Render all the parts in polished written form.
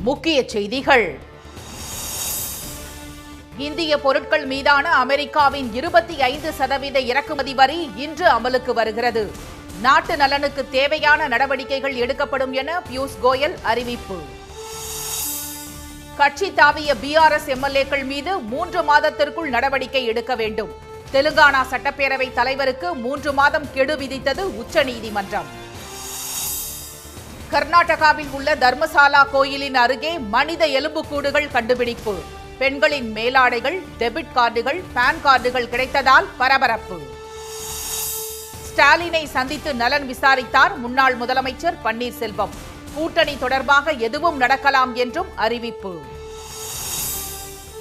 முக்கிய செய்திகள். இந்திய பொருட்கள் மீதான அமெரிக்காவின் 25% இறக்குமதி வரி இன்று அமலுக்கு வருகிறது. நாட்டு நலனுக்கு தேவையான நடவடிக்கைகள் எடுக்கப்படும் என பியூஷ் கோயல் அறிவிப்பு. கட்சி தாவிய பிஆர்எஸ் எம்எல்ஏக்கள் மீது 3 மாதத்திற்குள் நடவடிக்கை எடுக்க வேண்டும். தெலுங்கானா சட்டப்பேரவை தலைவருக்கு 3 மாதம் கெடு விதித்தது உச்சநீதிமன்றம். கர்நாடகாவில் உள்ள தர்மசாலா கோயிலின் அருகே மனித எலும்புக்கூடுகள் கண்டுபிடிப்பு. பெண்களின் மேலாடைகள், டெபிட் கார்டுகள், பான் கார்டுகள் கிடைத்ததால் பரபரப்பு. ஸ்டாலினை சந்தித்து நலன் விசாரித்தார் முன்னாள் முதலமைச்சர் பன்னீர்செல்வம். கூட்டணி தொடர்பாக எதுவும் நடக்கலாம் என்றும் அறிவிப்பு.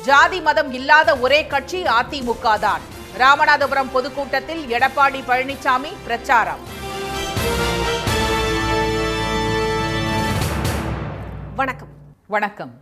ஜாதி மதம் இல்லாத ஒரே கட்சி அதிமுக தான். ராமநாதபுரம் பொதுக்கூட்டத்தில் எடப்பாடி பழனிசாமி பிரச்சாரம். வணக்கம். வணக்கம்.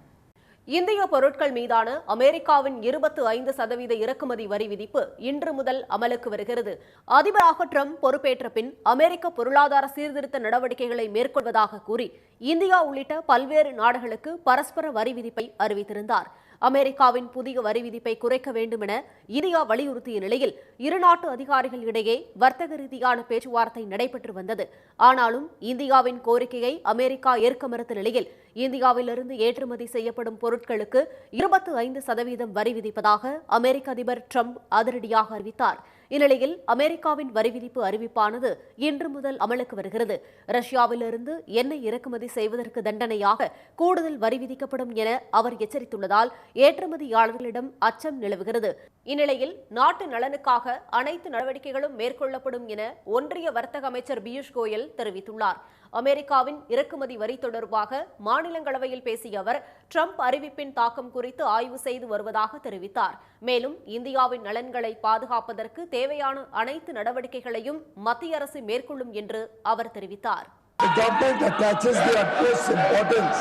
இந்திய பொருட்கள் மீதான அமெரிக்காவின் 25% இறக்குமதி வரி விதிப்பு இன்று முதல் அமலுக்கு வருகிறது. அதிபராக ட்ரம்ப் பொறுப்பேற்ற பின் அமெரிக்க பொருளாதார சீர்திருத்த நடவடிக்கைகளை மேற்கொள்வதாக கூறி இந்தியா உள்ளிட்ட பல்வேறு நாடுகளுக்கு பரஸ்பர வரி விதிப்பை அறிவித்திருந்தார். அமெரிக்காவின் புதிய வரி விதிப்பை குறைக்க வேண்டும் என இந்தியா வலியுறுத்திய நிலையில் இருநாட்டு அதிகாரிகள் இடையே வர்த்தக ரீதியான பேச்சுவார்த்தை நடைபெற்று வந்தது. ஆனாலும் இந்தியாவின் கோரிக்கையை அமெரிக்கா ஏற்க மறுத்த நிலையில் இந்தியாவிலிருந்து ஏற்றுமதி செய்யப்படும் பொருட்களுக்கு 25% வரி விதிப்பதாக அமெரிக்க அதிபர் ட்ரம்ப் அதிரடியாக அறிவித்தார். இந்நிலையில் அமெரிக்காவின் வரி விதிப்பு அறிவிப்பானது இன்று முதல் அமலுக்கு வருகிறது. ரஷ்யாவிலிருந்து எண்ணெய் இறக்குமதி செய்வதற்கு தண்டனையாக கூடுதல் வரி விதிக்கப்படும் என அவர் எச்சரித்துள்ளதால் ஏற்றுமதியாளர்களிடம் அச்சம் நிலவுகிறது. இந்நிலையில் நாட்டு நலனுக்காக அனைத்து நடவடிக்கைகளும் மேற்கொள்ளப்படும் என ஒன்றிய வர்த்தக அமைச்சர் பியூஷ் கோயல் தெரிவித்துள்ளார். அமெரிக்காவின் இறக்குமதி வரி தொடர்பாக மாநிலங்களவையில் பேசிய அவர் ட்ரம்ப் அறிவிப்பின் தாக்கம் குறித்து ஆய்வு செய்து வருவதாக தெரிவித்தார். மேலும் இந்தியாவின் நலன்களை பாதுகாப்பதற்கு தேவையான அனைத்து நடவடிக்கைகளையும் மத்திய அரசு மேற்கொள்ளும் என்று அவர் தெரிவித்தார். The government attaches the utmost importance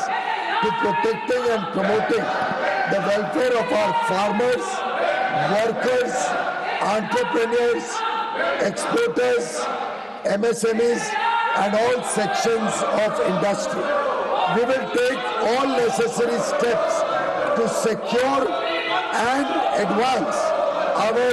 to protecting and promoting the welfare of our farmers, workers, entrepreneurs, exporters, MSMEs and all sections of industry. We will take all necessary steps to secure and advance our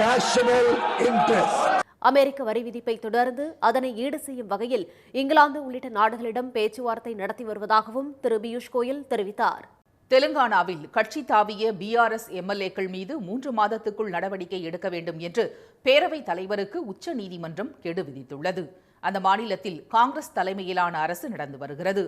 national interests. அமெரிக்க வரி விதிப்பை தொடர்ந்து அதனை ஈடு செய்யும் வகையில் இங்கிலாந்து உள்ளிட்ட நாடுகளிடம் பேச்சுவார்த்தை நடத்தி வருவதாகவும் திரு பியூஷ் கோயல் தெரிவித்தார். தெலுங்கானாவில் கட்சி தாவிய பிஆர்எஸ் எம்எல்ஏக்கள் மீது 3 மாதத்துக்குள் நடவடிக்கை எடுக்க வேண்டும் என்று பேரவைத் தலைவருக்கு உச்சநீதிமன்றம் கெடு விதித்துள்ளது. அந்த மாநிலத்தில் காங்கிரஸ் தலைமையிலான அரசு நடந்து வருகிறது.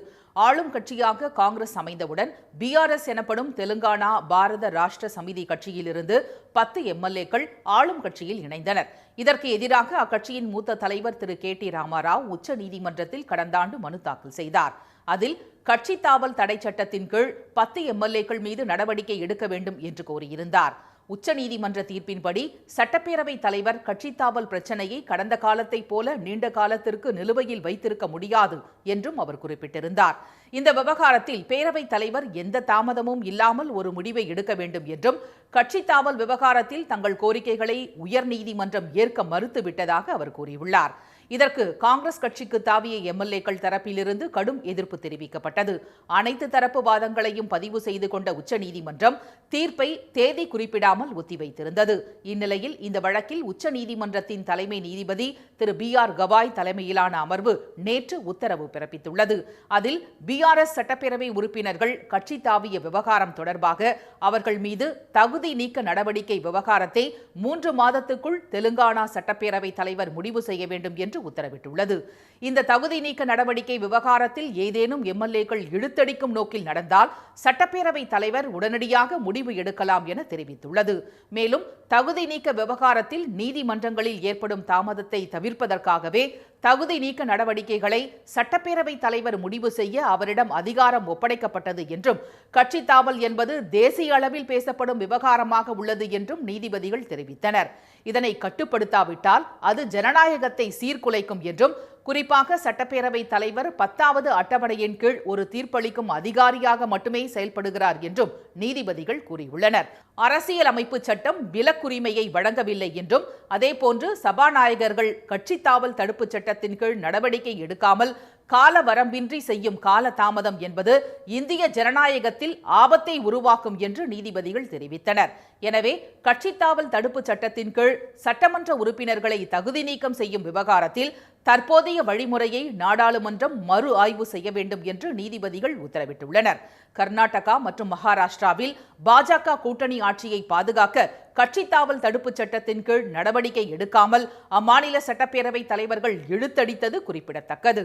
ஆளும் கட்சியாக காங்கிரஸ் அமைந்தவுடன் பிஆர்எஸ் எனப்படும் தெலுங்கானா பாரத ராஷ்டிர சமிதி கட்சியிலிருந்து 10 எம்எல்ஏக்கள் ஆளும் கட்சியில் இணைந்தனர். இதற்கு எதிராக அக்கட்சியின் மூத்த தலைவர் திரு கே.டி. ராமாராவ் உச்சநீதிமன்றத்தில் கடந்த ஆண்டு மனு தாக்கல் செய்தார். அதில் கட்சி தாவல் தடை சட்டத்தின் கீழ் 10 எம்எல்ஏக்கள் மீது நடவடிக்கை எடுக்க வேண்டும் என்று கோரியிருந்தார். உச்சநீதிமன்ற தீர்ப்பின்படி சட்டப்பேரவைத் தலைவர் கட்சித்தாவல் பிரச்சினையை கடந்த காலத்தைப் போல நீண்ட காலத்திற்கு நிலுவையில் வைத்திருக்க முடியாது என்றும் அவர் குறிப்பிட்டிருந்தார். இந்த விவகாரத்தில் பேரவைத் தலைவர் எந்த தாமதமும் இல்லாமல் ஒரு முடிவை எடுக்க வேண்டும் என்றும் கட்சித்தாவல் விவகாரத்தில் தங்கள் கோரிக்கைகளை உயர்நீதிமன்றம் ஏற்க மறுத்துவிட்டதாக அவர் கூறியுள்ளார். இதற்கு காங்கிரஸ் கட்சிக்கு தாவிய எம்எல்ஏக்கள் தரப்பிலிருந்து கடும் எதிர்ப்பு தெரிவிக்கப்பட்டது. அனைத்து தரப்பு வாதங்களையும் பதிவு செய்து கொண்ட உச்சநீதிமன்றம் தீர்ப்பை தேதி குறிப்பிடாமல் ஒத்திவைத்திருந்தது. இந்நிலையில் இந்த வழக்கில் உச்சநீதிமன்றத்தின் தலைமை நீதிபதி திரு பி.ஆர். கவாய் தலைமையிலான அமர்வு நேற்று உத்தரவு பிறப்பித்துள்ளது. அதில் பிஆர்எஸ் சட்டப்பேரவை உறுப்பினர்கள் கட்சி தாவிய விவகாரம் தொடர்பாக அவர்கள் மீது தகுதி நீக்க நடவடிக்கை விவகாரத்தை 3 மாதத்துக்குள் தெலுங்கானா சட்டப்பேரவை தலைவர் முடிவு செய்ய வேண்டும் என்று உத்தரவிட்டுள்ளது. இந்த தகுதி நீக்க நடவடிக்கை விவகாரத்தில் ஏதேனும் எம்எல்ஏக்கள் இழுத்தடிக்கும் நோக்கில் நடந்தால் சட்டப்பேரவை தலைவர் உடனடியாக முடிவு எடுக்கலாம் என தெரிவித்துள்ளது. மேலும் தகுதி நீக்க விவகாரத்தில் நீதிமன்றங்களில் ஏற்படும் தாமதத்தை தவிர்ப்பதற்காகவே தகுதி நீக்க நடவடிக்கைகளை சட்டப்பேரவை தலைவர் முடிவு செய்ய அவரிடம் அதிகாரம் ஒப்படைக்கப்பட்டது என்றும் கட்சி தாவல் என்பது தேசிய அளவில் பேசப்படும் விவகாரமாக உள்ளது என்றும் நீதிபதிகள் தெரிவித்தனர். இதனை கட்டுப்படுத்தாவிட்டால் அது ஜனநாயகத்தை சீர்குலைக்கும் என்றும் குறிப்பாக சட்டப்பேரவை தலைவர் 10வது அட்டவணையின் கீழ் ஒரு தீர்ப்பளிக்கும் அதிகாரியாக மட்டுமே செயல்படுகிறார் என்றும் நீதிபதிகள் கூறியுள்ளனர். அரசியல் அமைப்பு சட்டம் விலக்குரிமையை வழங்கவில்லை என்றும் அதேபோன்று சபாநாயகர்கள் கட்சித்தாவல் தடுப்புச் சட்ட சட்டத்தின் கீழ் நடவடிக்கை எடுக்காமல் கால வரம்பின்றி செய்யும் கால தாமதம் என்பது இந்திய ஜனநாயகத்தில் ஆபத்தை உருவாக்கும் என்று நீதிபதிகள் தெரிவித்தனர். எனவே கட்சித்தாவல் தடுப்பு சட்டத்தின் கீழ் சட்டமன்ற உறுப்பினர்களை தகுதி நீக்கம் செய்யும் விவகாரத்தில் தற்போதைய வழிமுறையை நாடாளுமன்றம் மறு ஆய்வு செய்ய வேண்டும் என்று நீதிபதிகள் உத்தரவிட்டுள்ளனர். கர்நாடகா மற்றும் மகாராஷ்டிராவில் பாஜக கூட்டணி ஆட்சியை பாதுகாக்க கட்சித்தாவல் தடுப்பு சட்டத்தின் கீழ் நடவடிக்கை எடுக்காமல் அம்மாநில சட்டப்பேரவை தலைவர்கள் இழுத்தடித்தது குறிப்பிடத்தக்கது.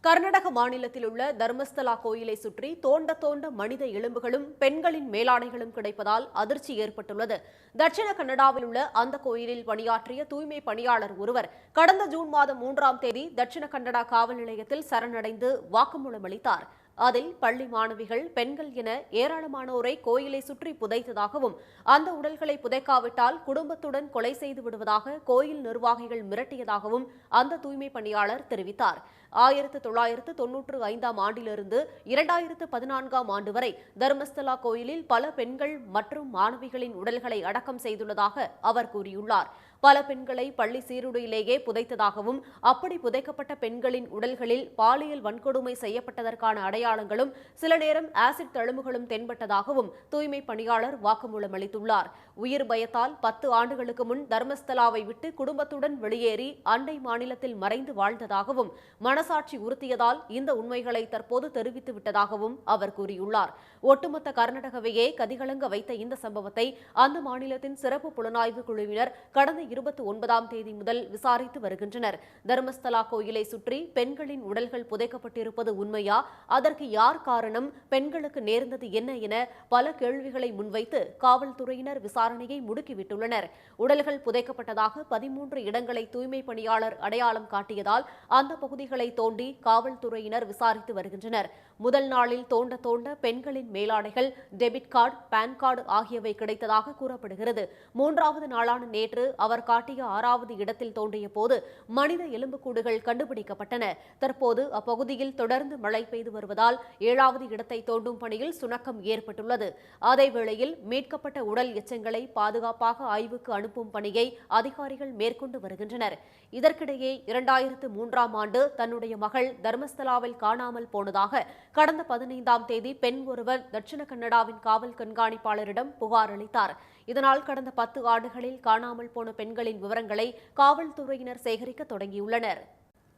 கர்நாடக மாநிலத்தில் உள்ள தர்மஸ்தலா கோயிலை சுற்றி தோண்ட மனித எலும்புகளும் பெண்களின் மேலாடைகளும் கிடைப்பதால் அதிர்ச்சி ஏற்பட்டுள்ளது. தட்சிண கன்னடாவில் உள்ள அந்த கோயிலில் பணியாற்றிய தூய்மை பணியாளர் ஒருவர் கடந்த ஜூன் மாதம் 3ஆம் தேதி தட்சிண கன்னடா காவல் நிலையத்தில் சரணடைந்து வாக்குமூலம் அளித்தார். அதில் பள்ளி மாணவிகள், பெண்கள் என ஏராளமானோரை கோயிலை சுற்றி புதைத்ததாகவும் அந்த உடல்களை புதைக்காவிட்டால் குடும்பத்துடன் கொலை செய்து விடுவதாக கோயில் நிர்வாகிகள் மிரட்டியதாகவும் அந்த தூய்மை பணியாளர் தெரிவித்தார். 1995ஆம் ஆண்டிலிருந்து 2014ஆம் ஆண்டு வரை தர்மஸ்தலா கோயிலில் பல பெண்கள் மற்றும் மாணவிகளின் உடல்களை அடக்கம் செய்துள்ளதாக அவர் கூறியுள்ளார். பல பெண்களை பள்ளி சீருடையிலேயே புதைத்ததாகவும் அப்படி புதைக்கப்பட்ட பெண்களின் உடல்களில் பாலியல் வன்கொடுமை செய்யப்பட்டதற்கான அடையாளங்களும் சில நேரம் ஆசிட் தழும்புகளும் தென்பட்டதாகவும் தூய்மை பணியாளர் வாக்குமூலம் அளித்துள்ளார். உயிர் பயத்தால் 10 ஆண்டுகளுக்கு முன் தர்மஸ்தலாவை விட்டு குடும்பத்துடன் வெளியேறி அண்டை மாநிலத்தில் மறைந்து வாழ்ந்ததாகவும் மனசாட்சி உறுத்தியதால் இந்த உண்மைகளை தற்போது தெரிவித்து விட்டதாகவும் அவர் கூறியுள்ளார். ஒட்டுமொத்த கர்நாடகாவையே கதிகலங்க வைத்த இந்த சம்பவத்தை அந்த மாநிலத்தின் சிறப்பு புலனாய்வு குழுவினர் கடந்த 29ஆம் தேதி முதல் விசாரித்து வருகின்றனர். தர்மஸ்தலா கோயிலை சுற்றி பெண்களின் உடல்கள் புதைக்கப்பட்டிருப்பது உண்மையா? அதற்கு யார் காரணம்? பெண்களுக்கு நேர்ந்தது என்ன என பல கேள்விகளை முன்வைத்து காவல்துறையினர் விசாரணையை முடுக்கிவிட்டுள்ளனர். உடல்கள் புதைக்கப்பட்டதாக 13 இடங்களை தூய்மை பணியாளர் அடையாளம் காட்டியதால் அந்த பகுதிகளை தோண்டி காவல்துறையினர் விசாரித்து வருகின்றனர். முதல் நாளில் தோண்ட பெண்களின் மேலாடைகள், டெபிட் கார்டு, பான் கார்டு ஆகியவை கிடைத்ததாக கூறப்படுகிறது. 3வது நாளான நேற்று அவர் காட்டிய 6வது இடத்தில் தோண்டிய போது மனித எலும்புக்கூடுகள் கண்டுபிடிக்கப்பட்டன. தற்போது அப்பகுதியில் தொடர்ந்து மழை பெய்து வருவதால் 7வது இடத்தை தோண்டும் பணியில் சுணக்கம் ஏற்பட்டுள்ளது. அதேவேளையில் மீட்கப்பட்ட உடல் எச்சங்களை பாதுகாப்பாக ஆய்வுக்கு அனுப்பும் பணியை அதிகாரிகள் மேற்கொண்டு வருகின்றனர். இதற்கிடையே 2003ஆம் ஆண்டு தன்னுடைய மகள் தர்மஸ்தலாவில் காணாமல் போனதாக கடந்த 15ஆம் தேதி பெண் ஒருவர் தட்சிண கன்னடாவின் காவல் கண்காணிப்பாளரிடம் புகார் அளித்தார். இதனால் கடந்த 10 ஆண்டுகளில் காணாமல் போன பெண்களின் விவரங்களை காவல்துறையினர் சேகரிக்க தொடங்கியுள்ளனர்.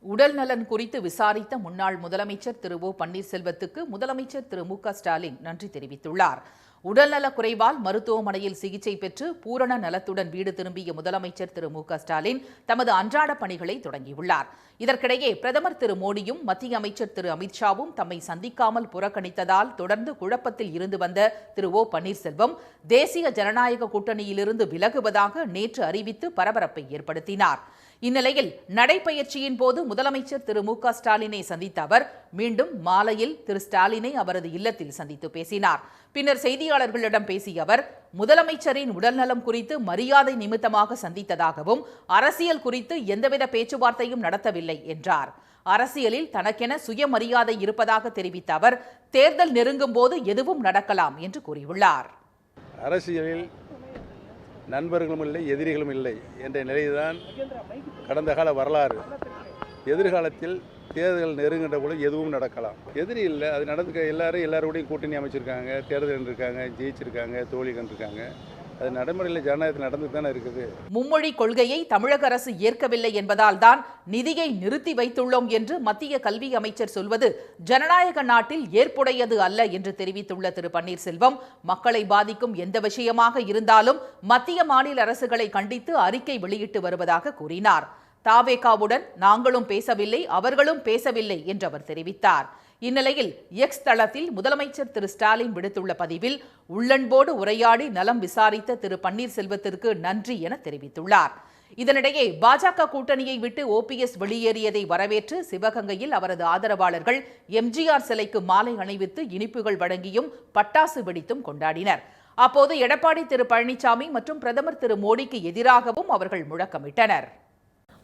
உடல் நலன் குறித்து விசாரித்த முன்னாள் முதலமைச்சர் திரு ஓ பன்னீர்செல்வத்துக்கு முதலமைச்சர் திரு மு க ஸ்டாலின் நன்றி தெரிவித்துள்ளார். உடல்நலக் குறைவால் மருத்துவமனையில் சிகிச்சை பெற்று பூரண நலத்துடன் வீடு திரும்பிய முதலமைச்சர் திரு மு க ஸ்டாலின் தமது அன்றாட பணிகளை தொடங்கியுள்ளார். இதற்கிடையே பிரதமர் திரு மோடியும் மத்திய அமைச்சர் திரு அமித்ஷாவும் தம்மை சந்திக்காமல் புறக்கணித்ததால் தொடர்ந்து குழப்பத்தில் இருந்து வந்த திரு ஓ பன்னீர்செல்வம் தேசிய ஜனநாயக கூட்டணியிலிருந்து விலகுவதாக நேற்று அறிவித்து பரபரப்பை ஏற்படுத்தினார். இந்நிலையில் நடைபயிற்சியின் போது முதலமைச்சர் திரு மு க ஸ்டாலினை சந்தித்த அவர் மீண்டும் மாலையில் திரு ஸ்டாலினை அவரது இல்லத்தில் சந்தித்து பேசினார். பின்னர் செய்தியாளர்களிடம் பேசிய அவர் முதலமைச்சரின் உடல்நலம் குறித்து மரியாதை நிமித்தமாக சந்தித்ததாகவும் அரசியல் குறித்து எந்தவித பேச்சுவார்த்தையும் நடத்தவில்லை என்றார். அரசியலில் தனக்கென சுயமரியாதை இருப்பதாக தெரிவித்த அவர் தேர்தல் நெருங்கும் போது எதுவும் நடக்கலாம் என்று கூறியுள்ளார். அரசியலில் நண்பர்களும் இல்லை, எதிரிகளும் இல்லை என்ற நிலைதான் கடந்த கால வரலாறு. எதிர்காலத்தில் தேர்தல் நெருங்கின்ற கூட எதுவும் நடக்கலாம். எதிரி இல்லை, அது நடந்துக்க எல்லாரோடையும் கூட்டணி அமைச்சிருக்காங்க, தேர்தல் இருக்காங்க, ஜெயிச்சிருக்காங்க, தோல்வி கண்டிருக்காங்க. அது நடைமுறையில் ஜனநாயகத்தில் நடந்து தானே இருக்குது. மும்மொழி கொள்கையை தமிழக அரசு ஏற்கவில்லை என்பதால் தான் நிதியை நிறுத்தி வைத்துள்ளோம் என்று மத்திய கல்வி அமைச்சர் சொல்வது ஜனநாயக நாட்டில் ஏற்புடையது அல்ல என்று தெரிவித்துள்ள திரு பன்னீர்செல்வம் மக்களை பாதிக்கும் எந்த விஷயமாக இருந்தாலும் மத்திய மாநில அரசுகளை கண்டித்து அறிக்கை வெளியிட்டு வருவதாக கூறினார். தாவேகாவுடன் நாங்களும் பேசவில்லை, அவர்களும் பேசவில்லை என்று அவர் தெரிவித்தார். இந்நிலையில் எக்ஸ் தளத்தில் முதலமைச்சர் திரு ஸ்டாலின் விடுத்துள்ள பதிவில் உள்ளன்போடு உரையாடி நலம் விசாரித்த திரு பன்னீர்செல்வத்திற்கு நன்றி என தெரிவித்துள்ளார். இதனிடையே பாஜக கூட்டணியை விட்டு ஓபிஎஸ் வெளியேறியதை வரவேற்று சிவகங்கையில் அவரது ஆதரவாளர்கள் எம்ஜிஆர் சிலைக்கு மாலை அணிவித்து இனிப்புகள் வழங்கியும் பட்டாசு வெடித்தும் கொண்டாடினர். அப்போது எடப்பாடி திரு பழனிசாமி மற்றும் பிரதமர் திரு மோடிக்கு எதிராகவும் அவர்கள் முழக்கமிட்டனர்.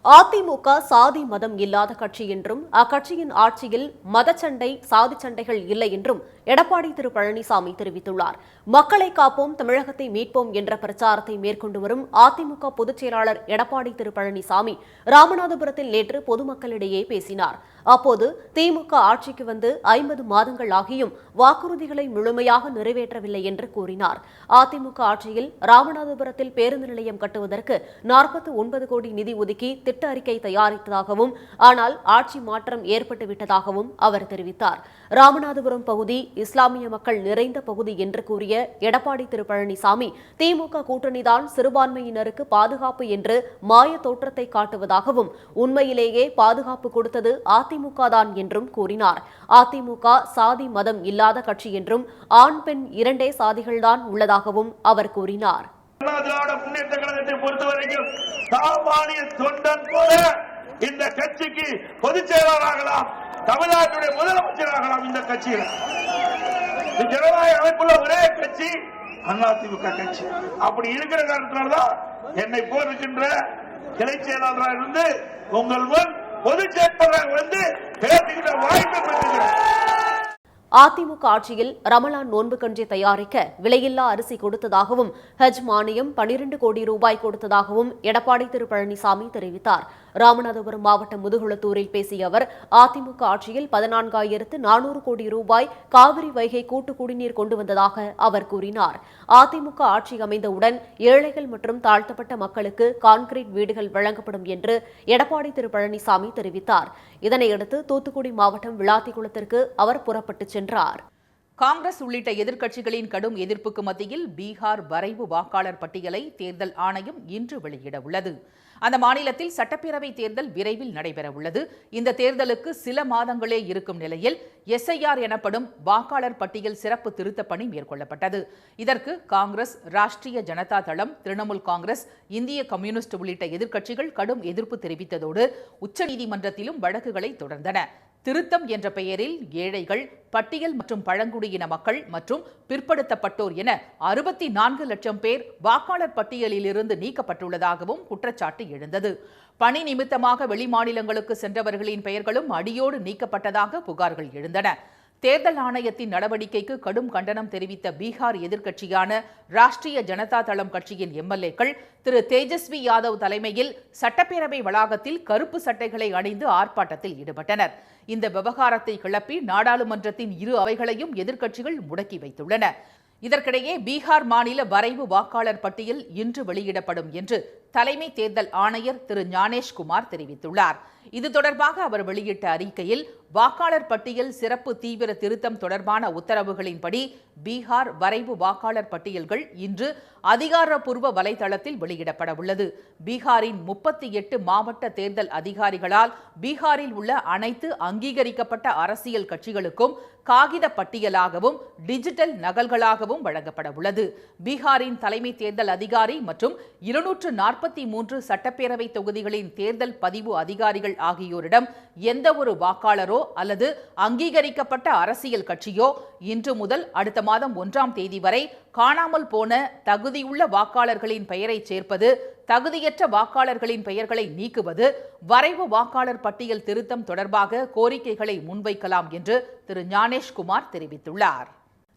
அதிமுக சாதி மதம் இல்லாத கட்சி என்றும் அக்கட்சியின் ஆட்சியில் மதச்சண்டை, சாதி சண்டைகள் இல்லை என்றும் எடப்பாடி திரு பழனிசாமி தெரிவித்துள்ளார். மக்களை காப்போம், தமிழகத்தை மீட்போம் என்ற பிரச்சாரத்தை மேற்கொண்டு வரும் அதிமுக பொதுச் செயலாளர் எடப்பாடி திரு பழனிசாமி ராமநாதபுரத்தில் நேற்று பொதுமக்களிடையே பேசினார். அப்போது திமுக ஆட்சிக்கு வந்து 50 மாதங்கள் ஆகியும் வாக்குறுதிகளை முழுமையாக நிறைவேற்றவில்லை என்று கூறினார். அதிமுக ஆட்சியில் ராமநாதபுரத்தில் பேருந்து நிலையம் கட்டுவதற்கு 49 கோடி நிதி ஒதுக்கி திட்ட அறிக்கை தயாரித்ததாகவும், ஆனால் ஆட்சி மாற்றம் ஏற்பட்டுவிட்டதாகவும் அவர் தெரிவித்தார். ராமநாதபுரம் பகுதி இஸ்லாமிய மக்கள் நிறைந்த பகுதி என்று கூறிய எடப்பாடி திரு பழனிசாமி, திமுக கூட்டணிதான் சிறுபான்மையினருக்கு பாதுகாப்பு என்று மாய தோற்றத்தை காட்டுவதாகவும், உண்மையிலேயே பாதுகாப்பு கொடுத்தது அதிமுக தான் என்றும் கூறினார். அதிமுக சாதி மதம் இல்லாத கட்சி என்றும், ஆண் பெண் 2 சாதிகள்தான் உள்ளதாகவும் அவர் கூறினார். திராவிட முன்னேற்ற கழகத்தை பொறுத்தவரைக்கும் சாமானிய தொண்டன் போல இந்த கட்சிக்கு பொதுச் செயலாளராகலாம், தமிழ்நாட்டுடைய முதலமைச்சராகலாம். இந்த கட்சியில் ஜனநாயக அமைப்புள்ள ஒரே கட்சி அதிமுக கட்சி. அப்படி இருக்கிற காரணத்தினால்தான் என்னை போயிருக்கின்ற கிளை செயலாளராக இருந்து உங்கள் முன் பொதுச் செயலாளராக வந்து பேசுகின்ற வாய்ப்பு பெறுகிறேன். அதிமுக ஆட்சியில் ரமலான் நோன்பு கஞ்சி தயாரிக்க விலையில்லா அரிசி கொடுத்ததாகவும், ஹஜ் மானியம் 12 கோடி ரூபாய் கொடுத்ததாகவும் எடப்பாடி திரு பழனிசாமி தெரிவித்தார். ராமநாதபுரம் மாவட்டம் முதுகுளத்தூரில் பேசிய அவர், அதிமுக ஆட்சியில் 14,400 கோடி ரூபாய் காவிரி வைகை கூட்டு குடிநீர் கொண்டு வந்ததாக அவர் கூறினார். அதிமுக ஆட்சி அமைந்தவுடன் ஏழைகள் மற்றும் தாழ்த்தப்பட்ட மக்களுக்கு கான்கிரீட் வீடுகள் வழங்கப்படும் என்று எடப்பாடி திரு பழனிசாமி தெரிவித்தார். இதனையடுத்து தூத்துக்குடி மாவட்டம் விளாத்திக்குளத்திற்கு அவர் புறப்பட்டுச் சென்றார். காங்கிரஸ் உள்ளிட்ட எதிர்க்கட்சிகளின் கடும் எதிர்ப்புக்கு மத்தியில் பீகார் வரைவு வாக்காளர் பட்டியலை தேர்தல் ஆணையம் இன்று வெளியிட உள்ளது. அந்த மாநிலத்தில் சட்டப்பேரவை தேர்தல் விரைவில் நடைபெறவுள்ளது. இந்த தேர்தலுக்கு சில மாதங்களே இருக்கும் நிலையில் SIR எனப்படும் வாக்காளர் பட்டியல் சிறப்பு திருத்த பணி மேற்கொள்ளப்பட்டது. இதற்கு காங்கிரஸ், ராஷ்டிரிய ஜனதா தளம், திரிணாமுல் காங்கிரஸ், இந்திய கம்யூனிஸ்ட் உள்ளிட்ட எதிர்க்கட்சிகள் கடும் எதிர்ப்பு தெரிவித்ததோடு உச்சநீதிமன்றத்திலும் வழக்குகளை தொடர்ந்தன. திருத்தம் என்ற பெயரில் ஏழைகள், பட்டியல் மற்றும் பழங்குடியின மக்கள் மற்றும் பிற்படுத்தப்பட்டோர் என 64 லட்சம் பேர் வாக்காளர் பட்டியலிலிருந்து நீக்கப்பட்டுள்ளதாகவும் குற்றச்சாட்டு எழுந்தது. பணி நிமித்தமாக வெளிமாநிலங்களுக்கு சென்றவர்களின் பெயர்களும் அடியோடு நீக்கப்பட்டதாக புகார்கள் எழுந்தன. தேர்தல் ஆணையத்தின் நடவடிக்கைக்கு கடும் கண்டனம் தெரிவித்த பீகார் எதிர்க்கட்சியான ராஷ்டிரிய ஜனதா தளம் கட்சியின் MLAக்கள் திரு தேஜஸ்வி யாதவ் தலைமையில் சட்டப்பேரவை வளாகத்தில் கருப்பு சட்டைகளை அணிந்து ஆர்ப்பாட்டத்தில் ஈடுபட்டனர். இந்த விவகாரத்தை கிளப்பி நாடாளுமன்றத்தின் இரு அவைகளையும் எதிர்க்கட்சிகள் முடக்கி வைத்துள்ளன. இதற்கிடையே பீகார் மாநில வரைவு வாக்காளர் பட்டியல் இன்று வெளியிடப்படும் என்று தலைமை தேர்தல் ஆணையர் திரு ஞானேஷ்குமார் தெரிவித்துள்ளார். இது தொடர்பாக அவர் வெளியிட்ட அறிக்கையில், வாக்காளர் பட்டியல் சிறப்பு தீவிர திருத்தம் தொடர்பான உத்தரவுகளின்படி பீகார் வரைவு வாக்காளர் பட்டியல்கள் இன்று அதிகாரப்பூர்வ வலைதளத்தில் வெளியிடப்பட உள்ளது. பீகாரின் 38 மாவட்ட தேர்தல் அதிகாரிகளால் பீகாரில் உள்ள அனைத்து அங்கீகரிக்கப்பட்ட அரசியல் கட்சிகளுக்கும் காகித பட்டியலாகவும் டிஜிட்டல் நகல்களாகவும் வழங்கப்பட உள்ளது. பீகாரின் தலைமை தேர்தல் அதிகாரி மற்றும் 243 சட்டப்பேரவை தொகுதிகளின் தேர்தல் பதிவு அதிகாரிகள் ஆகியோரிடம் எந்த ஒரு வாக்காளரோ அல்லது அங்கீகரிக்கப்பட்ட அரசியல் கட்சியோ இன்று முதல் அடுத்த மாதம் 1ஆம் தேதி வரை காணாமல் போன தகுதியுள்ள வாக்காளர்களின் பெயரை சேர்ப்பது, தகுதியற்ற வாக்காளர்களின் பெயர்களை நீக்குவது, வரைவு வாக்காளர் பட்டியல் திருத்தம் தொடர்பாக கோரிக்கைகளை முன்வைக்கலாம் என்று திரு ஞானேஷ்குமார் தெரிவித்துள்ளார்.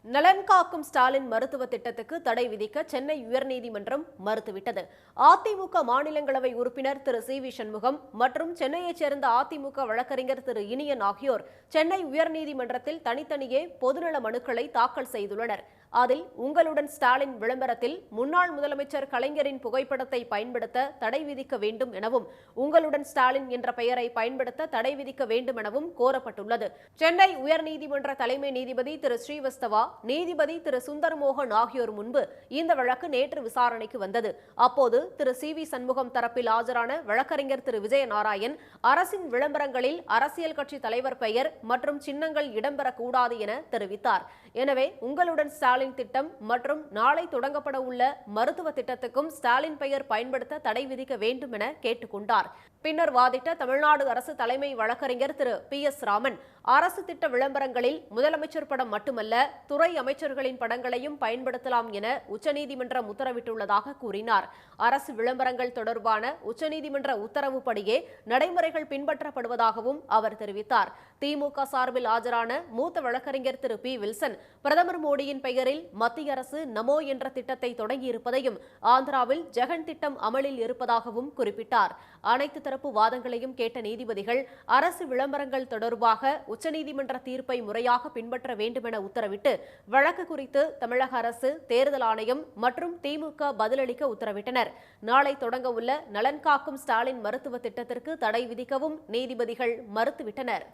நலன் காக்கும் ஸ்டாலின் மருத்துவ திட்டத்துக்கு தடை விதிக்க சென்னை உயர்நீதிமன்றம் மறுத்துவிட்டது. அதிமுக மாநிலங்களவை உறுப்பினர் திரு CV சண்முகம் மற்றும் சென்னையைச் சேர்ந்த அதிமுக வழக்கறிஞர் திரு இனியன் ஆகியோர் சென்னை உயர்நீதிமன்றத்தில் தனித்தனியே பொதுநல மனுக்களை தாக்கல் செய்துள்ளனர். அதில் உங்களுடன் ஸ்டாலின் விளம்பரத்தில் முன்னாள் முதலமைச்சர் கலைஞரின் புகைப்படத்தை பயன்படுத்த தடை விதிக்க வேண்டும் எனவும், உங்களுடன் ஸ்டாலின் என்ற பெயரை பயன்படுத்த தடை விதிக்க வேண்டும் எனவும் கோரப்பட்டுள்ளது. சென்னை உயர்நீதிமன்ற தலைமை நீதிபதி திரு ஸ்ரீவஸ்தவா, நீதிபதி திரு சுந்தர்மோகன் ஆகியோர் முன்பு இந்த வழக்கு நேற்று விசாரணைக்கு வந்தது. அப்போது திரு CV சண்முகம் தரப்பில் ஆஜரான வழக்கறிஞர் திரு விஜயநாராயண், அரசின் விளம்பரங்களில் அரசியல் கட்சி தலைவர் பெயர் மற்றும் சின்னங்கள் இடம்பெறக்கூடாது என தெரிவித்தார். எனவே உங்களுடன் ஸ்டாலின் திட்டம் மற்றும் நாளை தொடங்கப்பட உள்ள மருத்துவ திட்டத்துக்கும் ஸ்டாலின் பெயர் பயன்படுத்த தடை விதிக்க வேண்டும் என கேட்டுக்கொண்டார். பின்னர் வாதிட்ட தமிழ்நாடு அரசு தலைமை வழக்கறிஞர் திரு PS ராமன், அரசு திட்ட விளம்பரங்களில் முதலமைச்சர் படம் மட்டுமல்ல, துறை அமைச்சர்களின் படங்களையும் பயன்படுத்தலாம் என உச்சநீதிமன்றம் உத்தரவிட்டுள்ளதாக கூறினார். அரசு விளம்பரங்கள் தொடர்பான உச்சநீதிமன்ற உத்தரவுப்படியே நடைமுறைகள் பின்பற்றப்படுவதாகவும் அவர் தெரிவித்தார். திமுக சார்பில் ஆஜரான மூத்த வழக்கறிஞர் திரு பி வில்சன் பிரதமர் மோடியின் பெயரில் மத்திய அரசு நமோ என்ற திட்டத்தை தொடங்கியிருப்பதையும் ஆந்திராவில் ஜெகன் திட்டம் அமலில் இருப்பதாகவும் குறிப்பிட்டார். அனைத்து தரப்பு வாதங்களையும் கேட்ட நீதிபதிகள் அரசு விளம்பரங்கள் தொடர்பாக உச்சநீதிமன்ற தீர்ப்பை முறையாக பின்பற்ற வேண்டுமென உத்தரவிட்டு வழக்கு குறித்து தமிழக அரசு, தேர்தல் ஆணையம் மற்றும் திமுக பதிலளிக்க உத்தரவிட்டனர். நாளை தொடங்க உள்ள நலன் காக்கும் ஸ்டாலின் மருத்துவ திட்டத்திற்கு தடை விதிக்கவும் நீதிபதிகள் மறுத்துவிட்டனர்.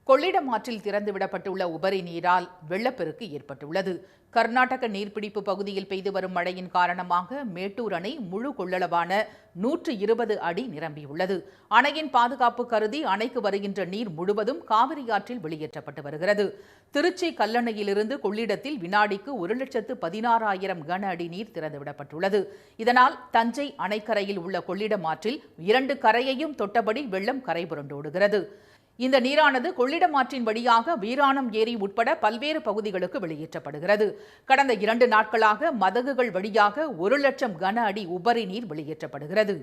கொள்ளிடம் ஆற்றில் திறந்துவிடப்பட்டுள்ள உபரி நீரால் வெள்ளப்பெருக்கு ஏற்பட்டுள்ளது. கர்நாடக நீர்பிடிப்பு பகுதியில் பெய்து வரும் மழையின் காரணமாக மேட்டூர் அணை முழு கொள்ளளவான 120 அடி நிரம்பியுள்ளது. அணையின் பாதுகாப்பு கருதி அணைக்கு வருகின்ற நீர் முழுவதும் காவிரி ஆற்றில் வெளியேற்றப்பட்டு வருகிறது. திருச்சி கல்லணையிலிருந்து கொள்ளிடத்தில் வினாடிக்கு 1,16,000 கன அடி நீர் திறந்துவிடப்பட்டுள்ளது. இதனால் தஞ்சை அணைக்கரையில் உள்ள கொள்ளிடம் ஆற்றில் 2 கரையையும் தொட்டபடி வெள்ளம் கரை புரண்டோடுகிறது. இந்த நீரானது கொள்ளிடம் ஆற்றின் வழியாக வீராணம் ஏரி உட்பட பல்வேறு பகுதிகளுக்கு வெளியேற்றப்படுகிறது. கடந்த 2 நாட்களாக மதகுகள் வழியாக 1,00,000 கன அடி உபரி நீர் வெளியேற்றப்படுகிறது.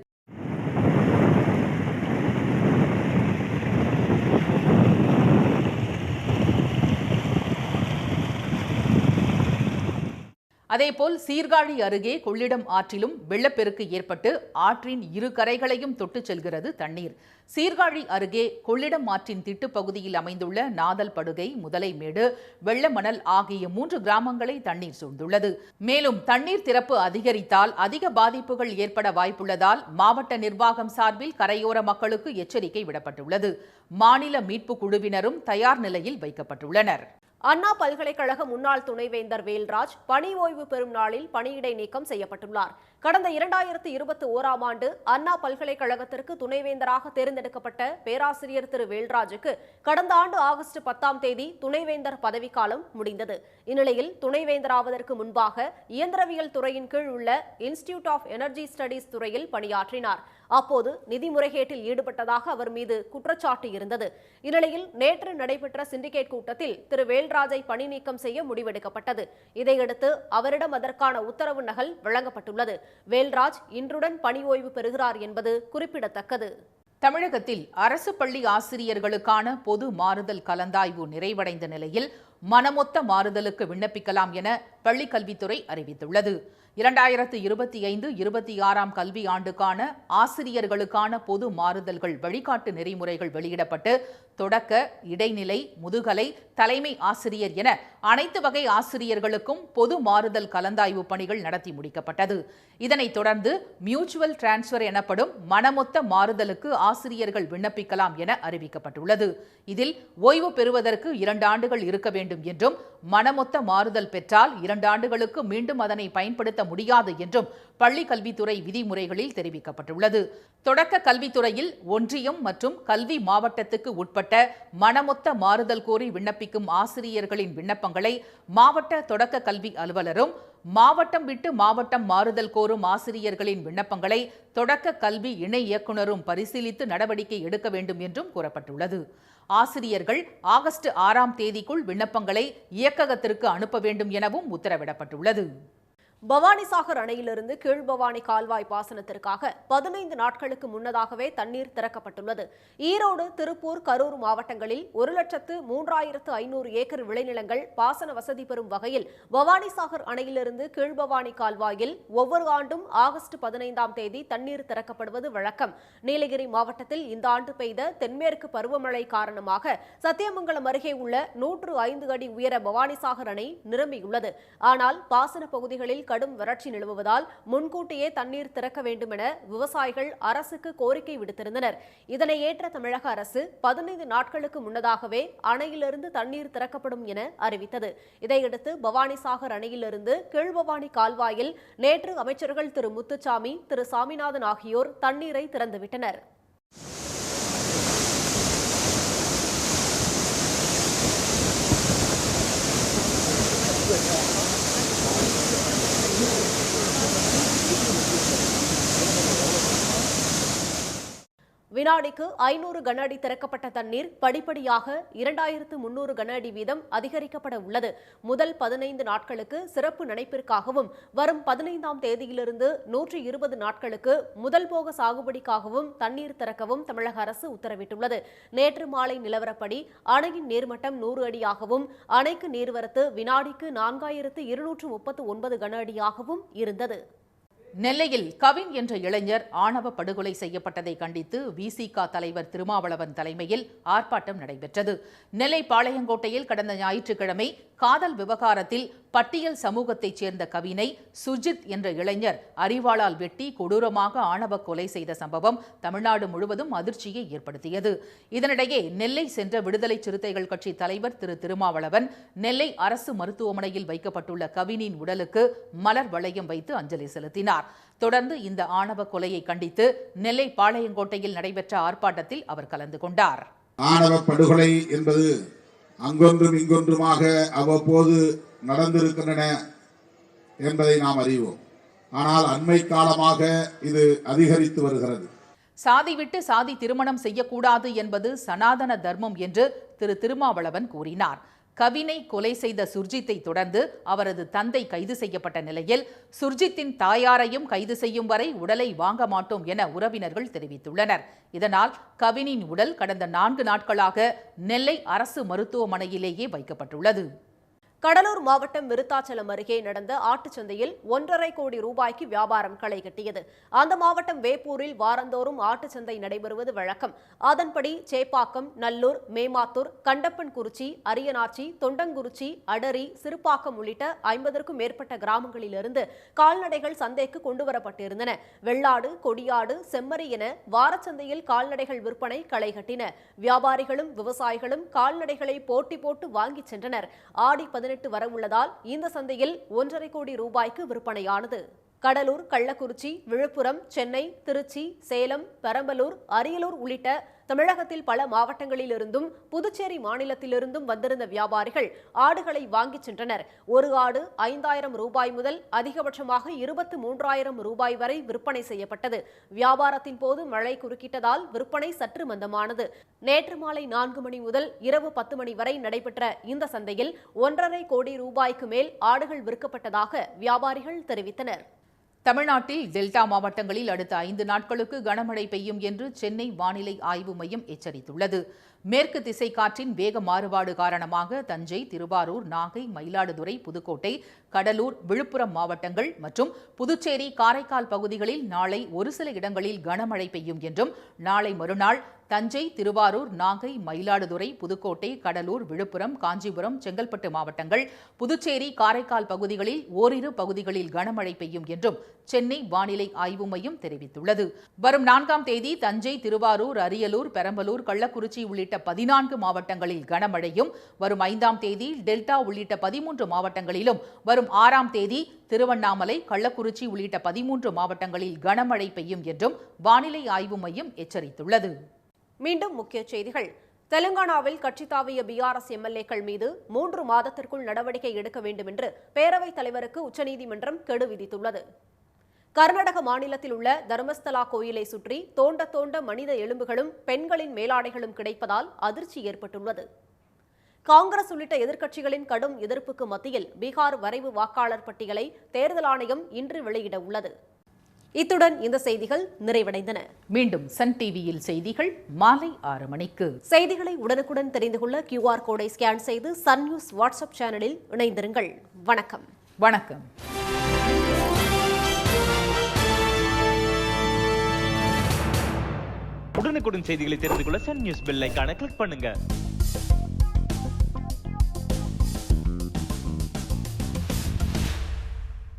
அதேபோல் சீர்காழி அருகே கொள்ளிடம் ஆற்றிலும் வெள்ளப்பெருக்கு ஏற்பட்டு ஆற்றின் 2 கரைகளையும் தொட்டுச் செல்கிறது தண்ணீர். சீர்காழி அருகே கொள்ளிடம் ஆற்றின் திட்டுப்பகுதியில் அமைந்துள்ள நாதல் படுகை, முதலைமேடு, வெள்ளமணல் ஆகிய 3 கிராமங்களை தண்ணீர் சூழ்ந்துள்ளது. மேலும் தண்ணீர் திறப்பு அதிகரித்தால் அதிக பாதிப்புகள் ஏற்பட வாய்ப்புள்ளதால் மாவட்ட நிர்வாகம் சார்பில் கரையோர மக்களுக்கு எச்சரிக்கை விடப்பட்டுள்ளது. மாநில மீட்பு குழுவினரும் தயார் நிலையில் வைக்கப்பட்டுள்ளனர். அண்ணா பல்கலைக்கழக முன்னாள் துணைவேந்தர் வேல்ராஜ் பணி ஓய்வு பெறும் நாளில் பணியிடை நீக்கம் செய்யப்பட்டுள்ளார். கடந்த 2021ஆம் ஆண்டு அண்ணா பல்கலைக்கழகத்திற்கு துணைவேந்தராக தேர்ந்தெடுக்கப்பட்ட பேராசிரியர் திரு வேல்ராஜுக்கு கடந்த ஆண்டு ஆகஸ்ட் 10ஆம் தேதி துணைவேந்தர் பதவிக்காலம் முடிந்தது. இந்நிலையில் துணைவேந்தராவதற்கு முன்பாக இயந்திரவியல் துறையின் கீழ் உள்ள இன்ஸ்டிடியூட் ஆஃப் எனர்ஜி ஸ்டடீஸ் துறையில் பணியாற்றினார். அப்போது நிதி முறைகேட்டில் ஈடுபட்டதாக அவர் மீது குற்றச்சாட்டு இருந்தது. இந்நிலையில் நேற்று நடைபெற்ற சிண்டிகேட் கூட்டத்தில் திரு வேல்ராஜை பணி நீக்கம் செய்ய முடிவெடுக்கப்பட்டது. இதையடுத்து அவரிடம் அதற்கான உத்தரவு நகல் வழங்கப்பட்டுள்ளது. வேல்ராஜ் இன்றுடன் பணி ஓய்வு பெறுகிறார் என்பது குறிப்பிடத்தக்கது. தமிழகத்தில் அரசு பள்ளி ஆசிரியர்களுக்கான பொது மாறுதல் கலந்தாய்வு நிறைவடைந்த நிலையில் மனமொத்த மாறுதலுக்கு விண்ணப்பிக்கலாம் என பள்ளிக்கல்வித்துறை அறிவித்துள்ளது. 2025-26ஆம் கல்வி ஆண்டுக்கான ஆசிரியர்களுக்கான பொது மாறுதல்கள் வழிகாட்டு நெறிமுறைகள் வெளியிடப்பட்டு தொடக்க, இடைநிலை, முதுகலை, தலைமை ஆசிரியர் என அனைத்து வகை ஆசிரியர்களுக்கும் பொது மாறுதல் கலந்தாய்வு பணிகள் நடத்தி முடிக்கப்பட்டது. இதனைத் தொடர்ந்து மியூச்சுவல் டிரான்ஸ்பர் எனப்படும் மனமொத்த மாறுதலுக்கு ஆசிரியர்கள் விண்ணப்பிக்கலாம் என அறிவிக்கப்பட்டுள்ளது. இதில் ஓய்வு பெறுவதற்கு 2 ஆண்டுகள் இருக்க வேண்டும் என்றும், மனமொத்த மாறுதல் பெற்றால் 2 ஆண்டுகளுக்கு மீண்டும் அதனை பயன்படுத்த முடியாது என்றும் பள்ளி கல்வித்துறை விதிமுறைகளில் தெரிவிக்கப்பட்டுள்ளது. தொடக்க கல்வித்துறையில் ஒன்றியம் மற்றும் கல்வி மாவட்டத்துக்கு உட்பட்ட மனமொத்த மாறுதல் கோரி விண்ணப்பிக்கும் ஆசிரியர்களின் விண்ணப்பங்களை மாவட்ட தொடக்க கல்வி அலுவலரும், மாவட்டம் விட்டு மாவட்டம் மாறுதல் கோரும் ஆசிரியர்களின் விண்ணப்பங்களை தொடக்க கல்வி இணை இயக்குநரும் பரிசீலித்து நடவடிக்கை எடுக்க வேண்டும் என்றும் கூறப்பட்டுள்ளது. ஆசிரியர்கள் ஆகஸ்ட் 6ஆம் தேதிக்குள் விண்ணப்பங்களை இயக்ககத்திற்கு அனுப்ப வேண்டும் எனவும் உத்தரவிடப்பட்டுள்ளது. பவானிசாகர் அணையிலிருந்து கீழ்பவானி கால்வாய் பாசனத்திற்காக 15 நாட்களுக்கு முன்னதாகவே தண்ணீர் திறக்கப்பட்டுள்ளது. ஈரோடு, திருப்பூர், கரூர் மாவட்டங்களில் 1,03,500 ஏக்கர் விளைநிலங்கள் பாசன வசதி பெறும் வகையில் பவானிசாகர் அணையிலிருந்து கீழ்பவானி கால்வாயில் ஒவ்வொரு ஆண்டும் ஆகஸ்ட் 15ஆம் தேதி தண்ணீர் திறக்கப்படுவது வழக்கம். நீலகிரி மாவட்டத்தில் இந்த ஆண்டு பெய்த தென்மேற்கு பருவமழை காரணமாக சத்தியமங்கலம் அருகே உள்ள 105 அடி உயர பவானிசாகர் அணை நிரம்பியுள்ளது. ஆனால் பாசன பகுதிகளில் கடும் வறட்சி நிலவுவதால் முன்கூட்டியே தண்ணீர் திறக்க வேண்டும் என விவசாயிகள் அரசுக்கு கோரிக்கை விடுத்திருந்தனர். இதனை ஏற்ற தமிழக அரசு 15 நாட்களுக்கு முன்னதாகவே அணையிலிருந்து தண்ணீர் திறக்கப்படும் என அறிவித்தது. இதையடுத்து பவானிசாகர் அணையிலிருந்து கீழ்பவானி கால்வாயில் நேற்று அமைச்சர்கள் திரு முத்துசாமி, திரு சாமிநாதன் ஆகியோர் தண்ணீரை திறந்துவிட்டனர். வினாடிக்கு 500 கன அடி திறக்கப்பட்ட தண்ணீர் படிப்படியாக 2300 கன அடி வீதம் அதிகரிக்கப்பட உள்ளது. முதல் 15 நாட்களுக்கு சிறப்பு நினைப்பிற்காகவும் வரும் 15ஆம் தேதியிலிருந்து 120 நாட்களுக்கு முதல் போக சாகுபடிக்காகவும் தண்ணீர் திறக்கவும் தமிழக அரசு உத்தரவிட்டுள்ளது. நேற்று மாலை நிலவரப்படி அணையின் நீர்மட்டம் 100 அடியாகவும் அணைக்கு நீர்வரத்து வினாடிக்கு 4239 கன அடியாகவும் இருந்தது. நெல்லையில் கவின் என்ற இளைஞர் ஆணவ படுகொலை செய்யப்பட்டதை கண்டித்து விசிக தலைவர் திருமாவளவன் தலைமையில் ஆர்ப்பாட்டம் நடைபெற்றது. நெல்லை பாளையங்கோட்டையில் கடந்த ஞாயிற்றுக்கிழமை காதல் விவகாரத்தில் பட்டியல் சமூகத்தைச் சேர்ந்த கவினை சுஜித் என்ற இளைஞர் அரிவாளால் வெட்டி கொடூரமாக ஆணவ கொலை செய்த சம்பவம் தமிழ்நாடு முழுவதும் அதிர்ச்சியை ஏற்படுத்தியது. இதனிடையே நெல்லை சென்ற விடுதலை சிறுத்தைகள் கட்சி தலைவர் திருமாவளவன் நெல்லை அரசு மருத்துவமனையில் வைக்கப்பட்டுள்ள கவினின் உடலுக்கு மலர் வளையம் வைத்து அஞ்சலி செலுத்தினார். தொடர்ந்து இந்த ஆணவ கொலையை கண்டித்து நெல்லை பாளையங்கோட்டையில் நடைபெற்ற ஆர்ப்பாட்டத்தில் அவர் கலந்து கொண்டார். ஆணவ படுகொலை என்பது அங்கொன்றும் இங்கொன்றுமாக அவ்வப்போது நடந்திருக்கின்றன என்பதை நாம் அறிவோம். ஆனால் அண்மை காலமாக இது அதிகரித்து வருகிறது. சாதி விட்டு சாதி திருமணம் செய்யக்கூடாது என்பது சனாதன தர்மம் என்று திருமாவளவன் கூறினார். கவினை கொலை செய்த சுர்ஜித்தை தொடர்ந்து அவரது தந்தை கைது செய்யப்பட்ட நிலையில் சுர்ஜித்தின் தாயாரையும் கைது செய்யும் வரை உடலை வாங்க மாட்டோம் என உறவினர்கள் தெரிவித்துள்ளனர். இதனால் கவினின் உடல் கடந்த 4 நாட்களாக நெல்லை அரசு மருத்துவமனையிலேயே வைக்கப்பட்டுள்ளது. கடலூர் மாவட்டம் விருத்தாச்சலம் அருகே நடந்த ஆட்டுச்சந்தையில் 1.5 கோடி ரூபாய்க்கு வியாபாரம் களை கட்டியது. அந்த மாவட்டம் வேப்பூரில் வாரந்தோறும் ஆட்டுச்சந்தை நடைபெறுவது வழக்கம். அதன்படி சேப்பாக்கம், நல்லூர், மேமாத்தூர், கண்டப்பன்குறிச்சி, அரியனாச்சி, தொண்டங்குறிச்சி, அடரி, சிறுப்பாக்கம் உள்ளிட்ட 50க்கும் மேற்பட்ட கிராமங்களிலிருந்து கால்நடைகள் சந்தைக்கு கொண்டுவரப்பட்டிருந்தன. வெள்ளாடு, கொடியாடு, செம்மறி என வாரச்சந்தையில் கால்நடைகள் விற்பனை களை கட்டின. வியாபாரிகளும் விவசாயிகளும் கால்நடைகளை போட்டி போட்டு வாங்கிச் சென்றனர். ஆடி 18 வரவுள்ளதால் இந்த சந்தையில் 1.5 கோடி ரூபாய்க்கு விற்பனையானது. கடலூர், கள்ளக்குறிச்சி, விழுப்புரம், சென்னை, திருச்சி, சேலம், பெரம்பலூர், அரியலூர் உள்ளிட்ட தமிழகத்தில் பல மாவட்டங்களிலிருந்தும் புதுச்சேரி மாநிலத்திலிருந்தும் வந்திருந்த வியாபாரிகள் ஆடுகளை வாங்கிச் சென்றனர். ஒரு ஆடு 5000 ரூபாய் முதல் அதிகபட்சமாக 23,000 ரூபாய் வரை விற்பனை செய்யப்பட்டது. வியாபாரத்தின் போது மழை குறுக்கிட்டதால் விற்பனை சற்று மந்தமானது. நேற்று மாலை 4 மணி முதல் இரவு 10 மணி வரை நடைபெற்ற இந்த சந்தையில் 1.5 கோடி ரூபாய்க்கு மேல் ஆடுகள் விற்கப்பட்டதாக வியாபாரிகள் தெரிவித்தனர். தமிழ்நாட்டில் டெல்டா மாவட்டங்களில் அடுத்த 5 நாட்களுக்கு கனமழை பெய்யும் என்று சென்னை வானிலை ஆய்வு மையம் எச்சரித்துள்ளது. மேற்கு திசை காற்றின் வேக மாறுபாடு காரணமாக தஞ்சை, திருவாரூர், நாகை, மயிலாடுதுறை, புதுக்கோட்டை, கடலூர், விழுப்புரம் மாவட்டங்கள் மற்றும் புதுச்சேரி, காரைக்கால் பகுதிகளில் நாளை ஒரு சில இடங்களில் கனமழை பெய்யும் என்றும் நாளை மறுநாள் தஞ்சை, திருவாரூர், நாகை, மயிலாடுதுறை, புதுக்கோட்டை, கடலூர், விழுப்புரம், காஞ்சிபுரம், செங்கல்பட்டு மாவட்டங்கள், புதுச்சேரி, காரைக்கால் பகுதிகளில் ஓரிரு பகுதிகளில் கனமழை பெய்யும் என்றும் சென்னை வானிலை ஆய்வு மையம் தெரிவித்துள்ளது. வரும் 4ஆம் தேதி தஞ்சை, திருவாரூர், அரியலூர், பெரம்பலூர், கள்ளக்குறிச்சி உள்ளிட்ட 14 மாவட்டங்களில் கனமழையும், வரும் 5ஆம் தேதி டெல்டா உள்ளிட்ட 13 மாவட்டங்களிலும், வரும் 6ஆம் தேதி திருவண்ணாமலை, கள்ளக்குறிச்சி உள்ளிட்ட 13 மாவட்டங்களில் கனமழை பெய்யும் என்றும் வானிலை ஆய்வு மையம் எச்சரித்துள்ளது. மீண்டும் முக்கிய செய்திகள். தெலுங்கானாவில் கட்சி தாவிய பிஆர்எஸ் எம்எல்ஏக்கள் மீது 3 மாதத்திற்குள் நடவடிக்கை எடுக்க வேண்டும் என்று பேரவைத் தலைவருக்கு உச்சநீதிமன்றம் கெடு விதித்துள்ளது. கர்நாடக மாநிலத்தில் உள்ள தர்மஸ்தலா கோயிலை சுற்றி தோண்ட மனித எலும்புகளும் பெண்களின் மேலாடைகளும் கிடைப்பதால் அதிர்ச்சி ஏற்பட்டுள்ளது. காங்கிரஸ் உள்ளிட்ட எதிர்க்கட்சிகளின் கடும் எதிர்ப்புக்கு மத்தியில் பீகார் வரைவு வாக்காளர் பட்டியலை தேர்தல் ஆணையம் இன்று வெளியிட உள்ளது. இத்துடன் இந்த செய்திகள் நிறைவடைந்தன. மீண்டும் சன் டிவியில் செய்திகள் மாலை 6 மணிக்கு. செய்திகளை உடனுக்குடன் தெரிந்து கொள்ள QR கோடை ஸ்கேன் செய்து சன் நியூஸ் வாட்ஸ்அப் சேனலில் இணைந்திருங்கள். வணக்கம். வணக்கம். உடனுக்குடன் செய்திகளை தெரிந்து கொள்ள சன் நியூஸ் பெல் ஐகானை கிளிக் பண்ணுங்க.